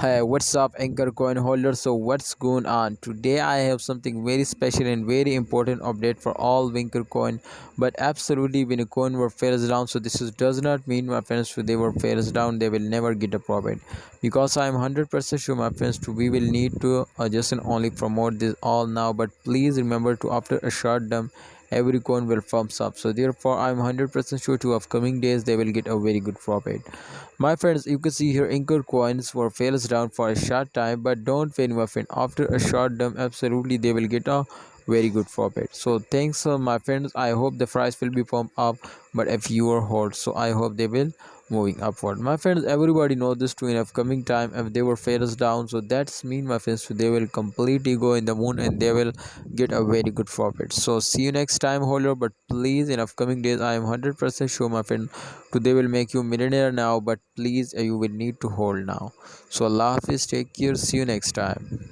Hey, what's up, Anchor coin holder? So, what's going on? Today, I have something very special and very important update for all Anchor coin. But absolutely, when a coin were fails down, so does not mean my friends, if they were fails down, they will never get a profit. Because I am 100% sure, my friends, we will need to just and only promote this all now. But please remember to after a short term, every coin will firms up. So therefore, I am 100% sure to upcoming days they will get a very good profit. My friends, you can see here Anchor coins were fails down for a short time, but don't pay my friend. After a short term, absolutely they will get a very good profit. So thanks, my friends. I hope the price will be pumped up, but if you are hold, so I hope they will moving upward. My friends, everybody know this too in upcoming time. If they were fails down, so that's mean my friends. So they will completely go in the moon and they will get a very good profit. So see you next time, holder. But please, in upcoming days, I am 100% sure, my friend. Today will make you millionaire now, but please, you will need to hold now. So Allah Hafiz, take care. See you next time.